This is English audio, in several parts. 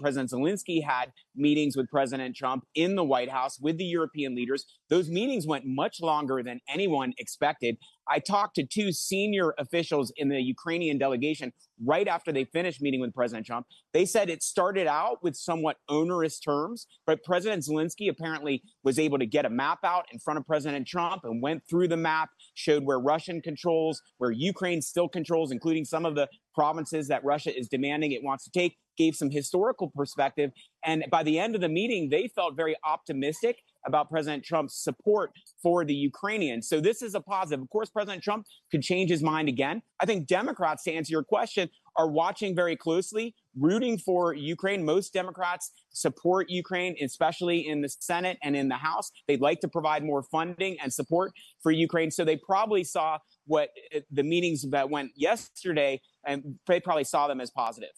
President Zelensky had meetings with President Trump in the White House with the European leaders. Those meetings went much longer than anyone expected. I talked to two senior officials in the Ukrainian delegation right after they finished meeting with President Trump. They said it started out with somewhat onerous terms, but President Zelensky apparently was able to get a map out in front of President Trump and went through the map, showed where Russian controls, where Ukraine still controls, including some of the provinces that Russia is demanding it wants to take, gave some historical perspective. And by the end of the meeting, they felt very optimistic about President Trump's support for the Ukrainians. So this is a positive. Of course, President Trump could change his mind again. I think Democrats, to answer your question, are watching very closely, rooting for Ukraine. Most Democrats support Ukraine, especially in the Senate and in the House. They'd like to provide more funding and support for Ukraine. So they probably saw what the meetings that went yesterday, and they probably saw them as positive.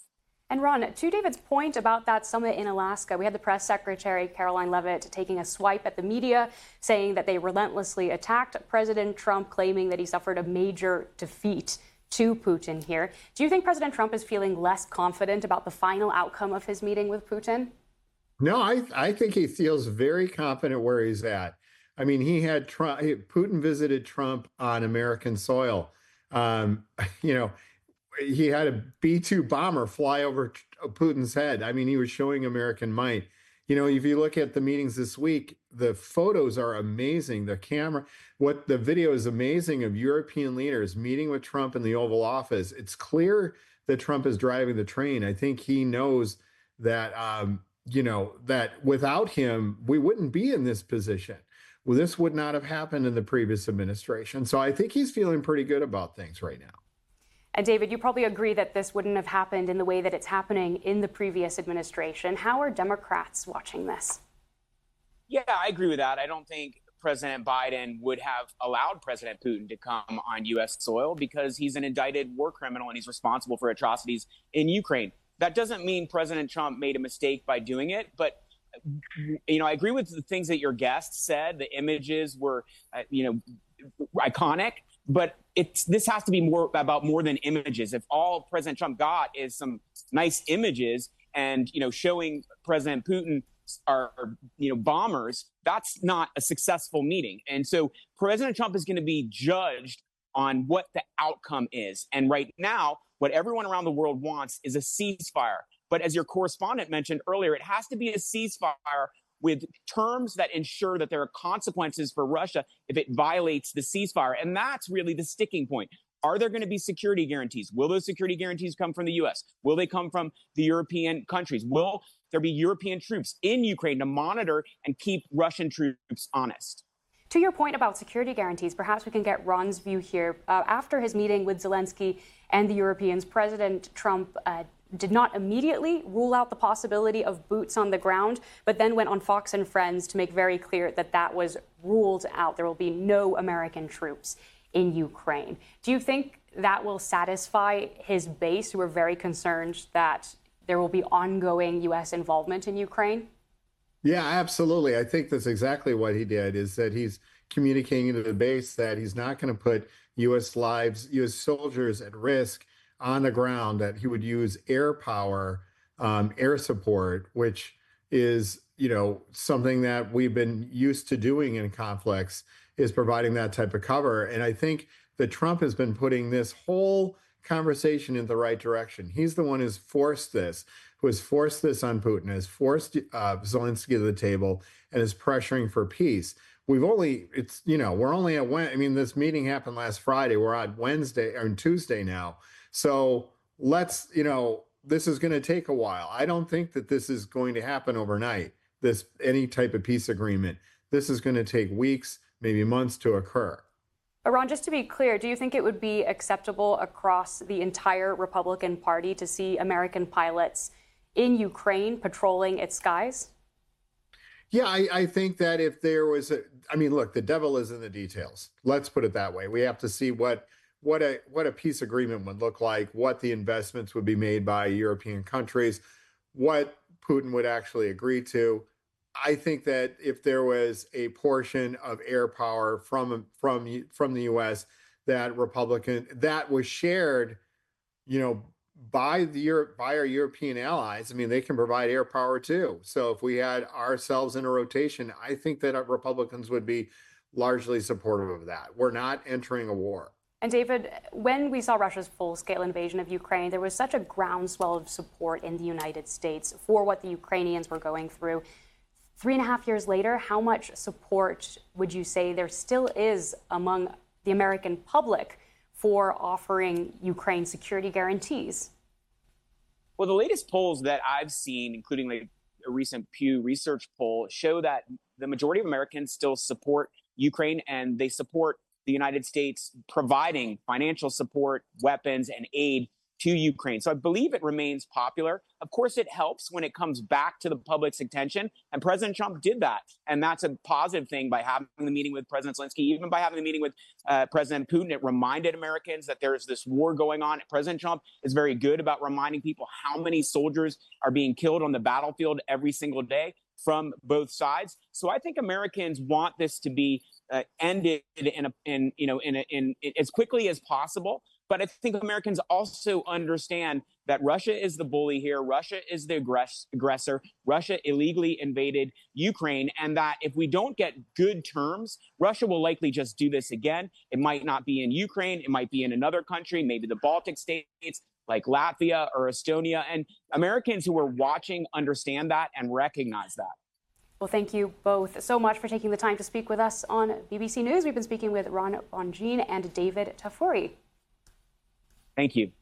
And Ron, to David's point about that summit in Alaska, we had the press secretary, Caroline Leavitt, taking a swipe at the media, saying that they relentlessly attacked President Trump, claiming that he suffered a major defeat to Putin here. Do you think President Trump is feeling less confident about the final outcome of his meeting with Putin? No, I think he feels very confident where he's at. I mean, Putin visited Trump on American soil. He had a B-2 bomber fly over Putin's head. I mean, he was showing American might. If you look at the meetings this week, the photos are amazing. The video is amazing of European leaders meeting with Trump in the Oval Office. It's clear that Trump is driving the train. I think he knows that, that without him, we wouldn't be in this position. Well, this would not have happened in the previous administration. So I think he's feeling pretty good about things right now. And David, you probably agree that this wouldn't have happened in the way that it's happening in the previous administration. How are Democrats watching this? Yeah, I agree with that. I don't think President Biden would have allowed President Putin to come on U.S. soil because he's an indicted war criminal and he's responsible for atrocities in Ukraine. That doesn't mean President Trump made a mistake by doing it, but I agree with the things that your guest said. The images were, iconic. But this has to be more than images. If all President Trump got is some nice images and, showing President Putin are, bombers, that's not a successful meeting. And so President Trump is going to be judged on what the outcome is. And right now, what everyone around the world wants is a ceasefire. But as your correspondent mentioned earlier, it has to be a ceasefire with terms that ensure that there are consequences for Russia if it violates the ceasefire. And that's really the sticking point. Are there going to be security guarantees? Will those security guarantees come from the U.S.? Will they come from the European countries? Will there be European troops in Ukraine to monitor and keep Russian troops honest? To your point about security guarantees, perhaps we can get Ron's view here. After his meeting with Zelensky and the Europeans, President Trump did not immediately rule out the possibility of boots on the ground, but then went on Fox and Friends to make very clear that that was ruled out. There will be no American troops in Ukraine. Do you think that will satisfy his base, who are very concerned that there will be ongoing U.S. involvement in Ukraine? Yeah, absolutely. I think that's exactly what he did, is that he's communicating to the base that he's not going to put U.S. lives, U.S. soldiers at risk on the ground, that he would use air power, air support, which is, something that we've been used to doing in conflicts, is providing that type of cover. And I think that Trump has been putting this whole conversation in the right direction. He's the one who has forced this on Putin, has forced Zelensky to the table, and is pressuring for peace. We're only at this meeting happened last Friday. We're on Wednesday or Tuesday now. So this is going to take a while. I don't think that this is going to happen overnight, any type of peace agreement. This is going to take weeks, maybe months to occur. Ron, just to be clear, do you think it would be acceptable across the entire Republican Party to see American pilots in Ukraine patrolling its skies? Yeah, I think that if there was look, the devil is in the details. Let's put it that way. We have to see what a peace agreement would look like, what the investments would be made by European countries, what Putin would actually agree to. I think that if there was a portion of air power from the U.S. that was shared, by our European allies. I mean, they can provide air power too. So if we had ourselves in a rotation, I think that Republicans would be largely supportive of that. We're not entering a war. And David, when we saw Russia's full-scale invasion of Ukraine, there was such a groundswell of support in the United States for what the Ukrainians were going through. 3.5 years later, how much support would you say there still is among the American public for offering Ukraine security guarantees? Well, the latest polls that I've seen, including like a recent Pew Research poll, show that the majority of Americans still support Ukraine, and they support the United States providing financial support, weapons, and aid to Ukraine. So I believe it remains popular. Of course, it helps when it comes back to the public's attention. And President Trump did that. And that's a positive thing by having the meeting with President Zelensky, even by having the meeting with President Putin. It reminded Americans that there is this war going on. President Trump is very good about reminding people how many soldiers are being killed on the battlefield every single day from both sides. So I think Americans want this to be ended in as quickly as possible. But I think Americans also understand that Russia is the bully here. Russia is the aggressor. Russia illegally invaded Ukraine, and that if we don't get good terms, Russia will likely just do this again. It might not be in Ukraine. It might be in another country, maybe the Baltic states like Latvia or Estonia. And Americans who are watching understand that and recognize that. Well, thank you both so much for taking the time to speak with us on BBC News. We've been speaking with Ron Bonjean and David Tafuri. Thank you.